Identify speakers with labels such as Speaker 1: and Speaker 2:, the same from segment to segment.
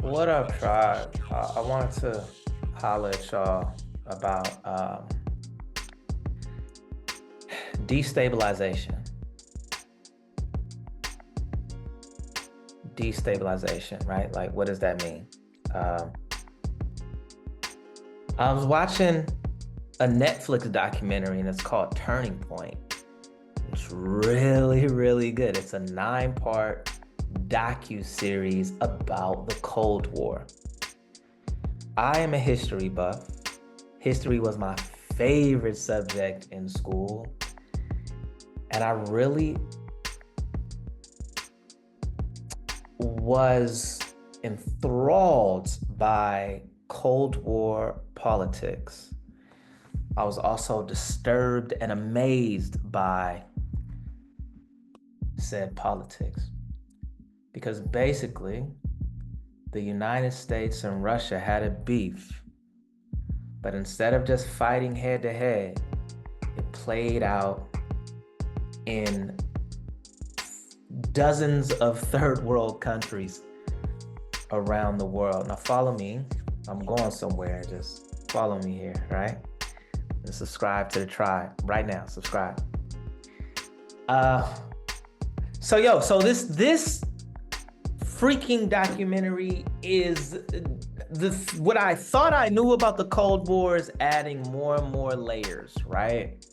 Speaker 1: What up, tribe? I wanted to holler at y'all about destabilization. Destabilization, right? Like, what does that mean? Um, I was watching a Netflix documentary and it's called Turning Point. It's really, really good. It's a 9-part docu-series about the Cold War. I am a history buff. History was my favorite subject in school. And I really was enthralled by Cold War politics. I was also disturbed and amazed by said politics because basically the United States and Russia had a beef, but instead of just fighting head to head, it played out in dozens of third world countries around the world. Now follow me. I'm going somewhere. Just follow me here, right? And subscribe to the tribe right now. Subscribe. So this freaking documentary is what I thought I knew about the Cold War is adding more and more layers, right?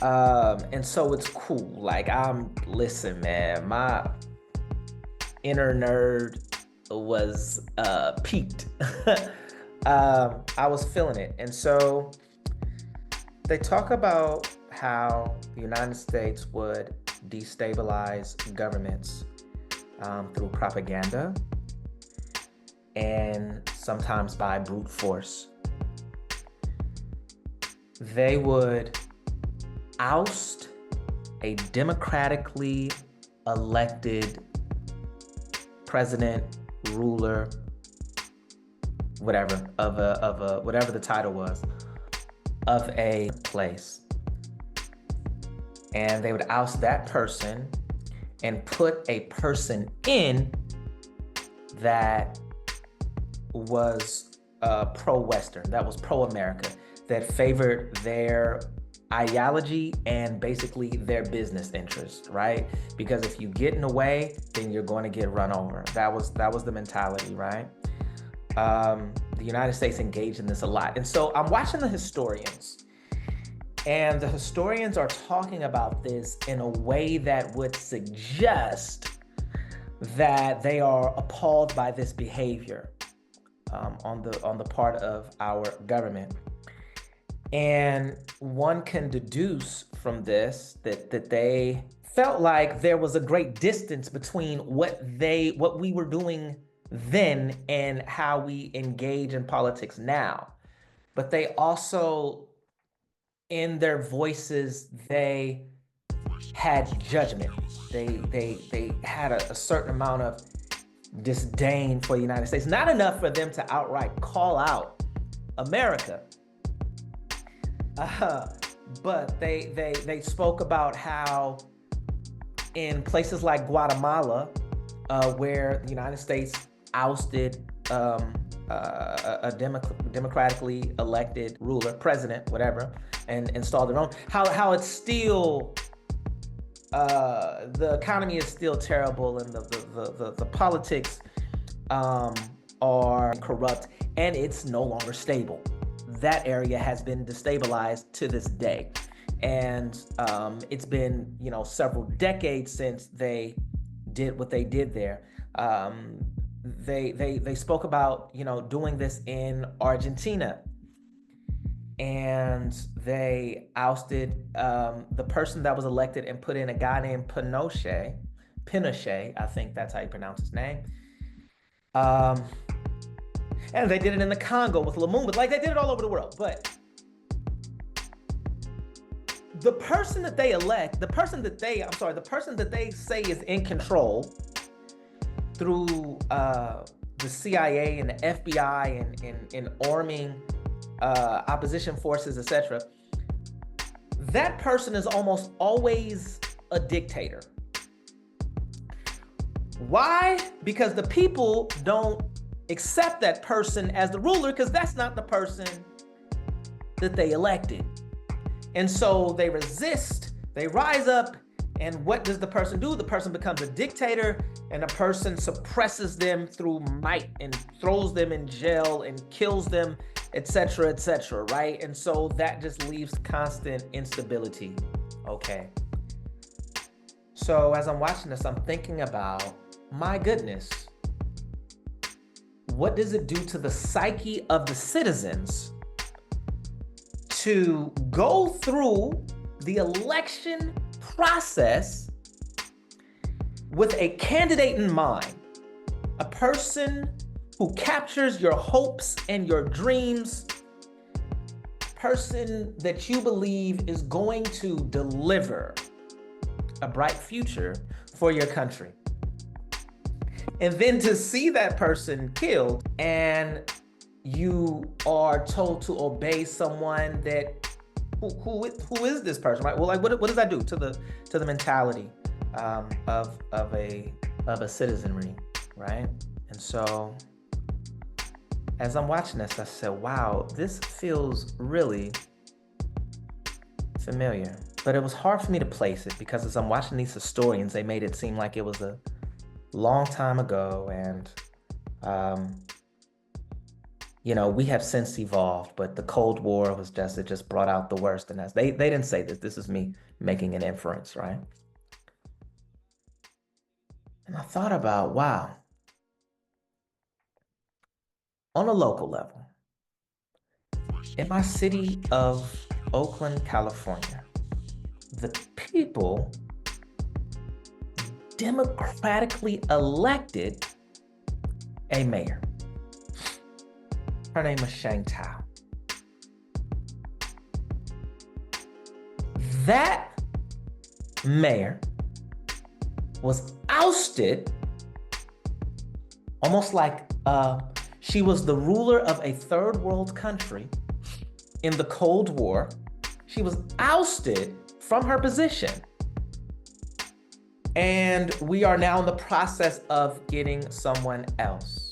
Speaker 1: And so it's cool. Like listen, man, my inner nerd was peaked. I was feeling it. And so they talk about how the United States would destabilize governments through propaganda and sometimes by brute force. They would oust a democratically elected president, ruler, whatever, of a whatever the title was, of a place. And they would oust that person and put a person in that was pro-Western, that was pro-America, that favored their ideology and basically their business interests, right? Because if you get in the way, then you're going to get run over. That was the mentality, right? The United States engaged in this a lot. And so I'm watching the historians, and the historians are talking about this in a way that would suggest that they are appalled by this behavior on the part of our government. And one can deduce from this that they felt like there was a great distance between what we were doing then and how we engage in politics now. But they also, in their voices, they had judgment. They had a certain amount of disdain for the United States. Not enough for them to outright call out America. But they spoke about how in places like Guatemala, where the United States ousted a democratically elected ruler, president, whatever, and installed their own, how it's still the economy is still terrible, and the politics are corrupt, and it's no longer stable. That area has been destabilized to this day. And it's been, several decades since they did what they did there. They spoke about, doing this in Argentina. And they ousted the person that was elected and put in a guy named Pinochet, I think that's how you pronounce his name. And they did it in the Congo with Lumumba. Like, they did it all over the world. But the person that they elect, the person that they say is in control through the CIA and the FBI and arming opposition forces, etc., that person is almost always a dictator. Why? Because the people don't accept that person as the ruler, because that's not the person that they elected. And so they resist, they rise up, and what does the person do? The person becomes a dictator, and a person suppresses them through might and throws them in jail and kills them, etc., right? And so that just leaves constant instability. Okay. So as I'm watching this, I'm thinking about, my goodness, what does it do to the psyche of the citizens to go through the election process with a candidate in mind, a person who captures your hopes and your dreams, a person that you believe is going to deliver a bright future for your country? And then to see that person killed, and you are told to obey someone that who is this person, right? Well, like what does that do to the mentality of a citizenry, right? And so as I'm watching this, I said, wow, this feels really familiar. But it was hard for me to place it, because as I'm watching these historians, they made it seem like it was a long time ago, and we have since evolved, but the Cold War was it just brought out the worst in us. They didn't say this. This is me making an inference, right? And I thought about, wow, on a local level, in my city of Oakland, California, the people democratically elected a mayor. Her name is Shang Tao. That mayor was ousted almost like she was the ruler of a third world country in the Cold War. She was ousted from her position. And we are now in the process of getting someone else.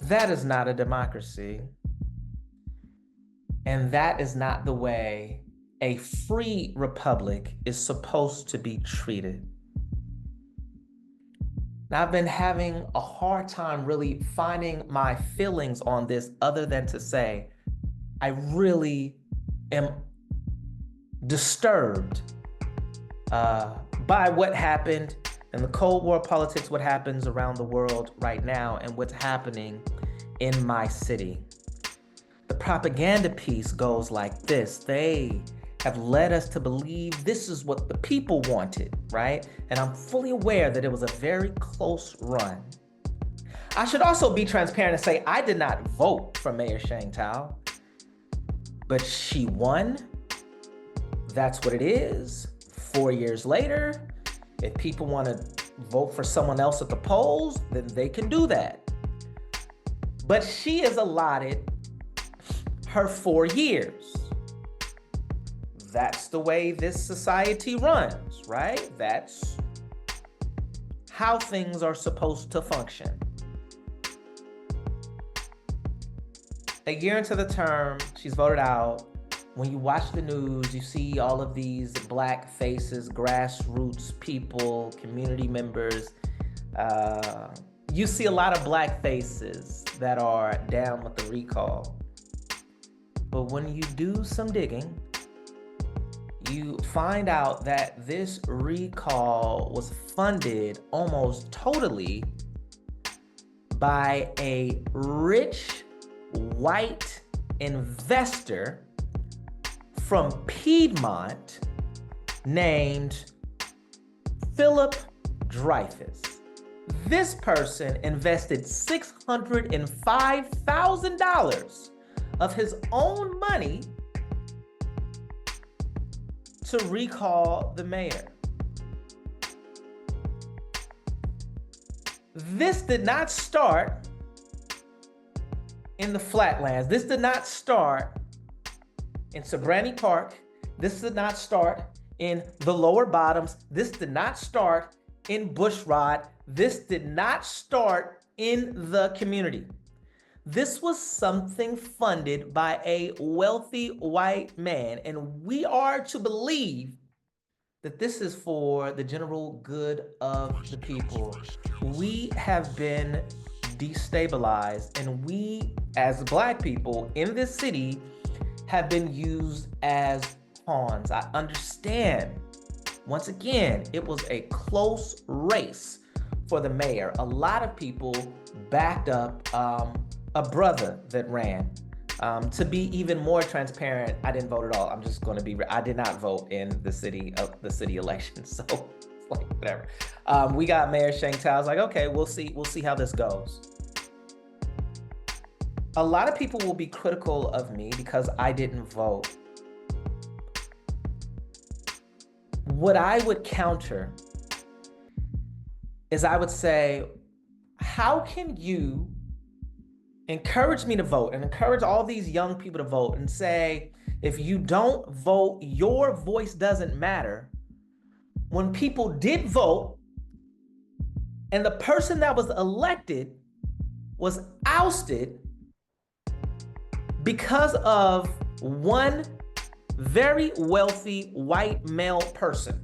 Speaker 1: That is not a democracy. And that is not the way a free republic is supposed to be treated. Now, I've been having a hard time really finding my feelings on this, other than to say, I really am disturbed by what happened in the Cold War politics, what happens around the world right now, and what's happening in my city. The propaganda piece goes like this. They have led us to believe this is what the people wanted, right? And I'm fully aware that it was a very close run. I should also be transparent and say I did not vote for Mayor Shang Tao, but she won. That's what it is. 4 years later, if people want to vote for someone else at the polls, then they can do that. But she is allotted her 4 years. That's the way this society runs, right? That's how things are supposed to function. A year into the term, she's voted out. When you watch the news, you see all of these black faces, grassroots people, community members. You see a lot of black faces that are down with the recall. But when you do some digging, you find out that this recall was funded almost totally by a rich white investor from Piedmont named Philip Dreyfus. This person invested $605,000 of his own money to recall the mayor. This did not start in the flatlands. This did not start in Sabrani Park. This did not start in the lower bottoms. This did not start in Bushrod. This did not start in the community. This was something funded by a wealthy white man, and we are to believe that this is for the general good of the people. We have been destabilized, and we, as Black people in this city, have been used as pawns. I understand. Once again, it was a close race for the mayor. A lot of people backed up a brother that ran. To be even more transparent, I didn't vote at all. I'm just going to be. I did not vote in the city election, so like whatever. We got Mayor Sheng Tao. I was like, okay, we'll see how this goes. A lot of people will be critical of me because I didn't vote. What I would counter is I would say, how can you encourage me to vote and encourage all these young people to vote and say, if you don't vote, your voice doesn't matter, when people did vote and the person that was elected was ousted because of one very wealthy white male person?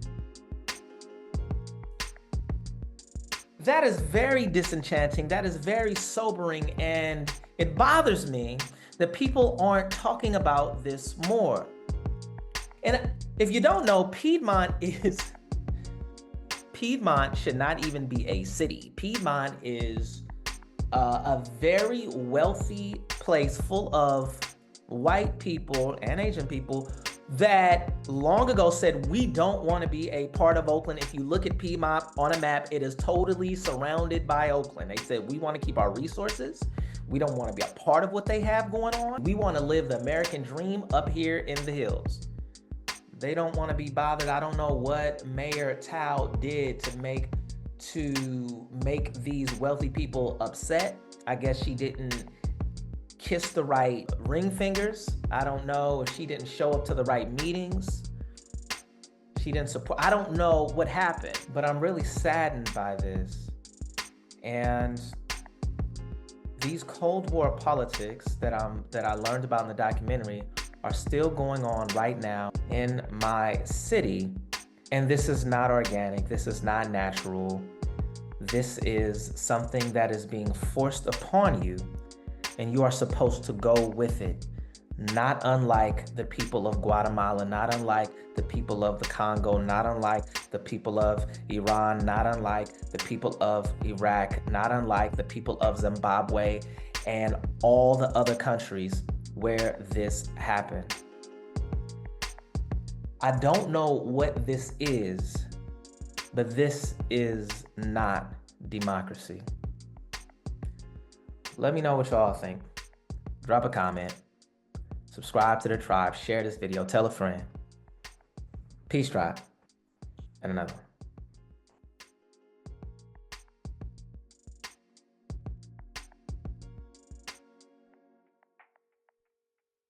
Speaker 1: That is very disenchanting. That is very sobering. And it bothers me that people aren't talking about this more. And if you don't know, Piedmont should not even be a city. Piedmont is a very wealthy place full of white people and Asian people that long ago said, we don't want to be a part of Oakland. If you look at Piedmont on a map, it is totally surrounded by Oakland. They said, we want to keep our resources. We don't want to be a part of what they have going on. We want to live the American dream up here in the hills. They don't want to be bothered. I don't know what Mayor Tao did to make these wealthy people upset. I guess she didn't kiss the right ring fingers. I don't know if she didn't show up to the right meetings. She didn't support. I don't know what happened, but I'm really saddened by this. And these Cold War politics that I learned about in the documentary are still going on right now in my city. And this is not organic. This is not natural. This is something that is being forced upon you, and you are supposed to go with it. Not unlike the people of Guatemala, not unlike the people of the Congo, not unlike the people of Iran, not unlike the people of Iraq, not unlike the people of Zimbabwe, and all the other countries where this happened. I don't know what this is, but this is not democracy. Let me know what y'all think. Drop a comment, subscribe to the tribe, share this video, tell a friend. Peace, tribe, and another one.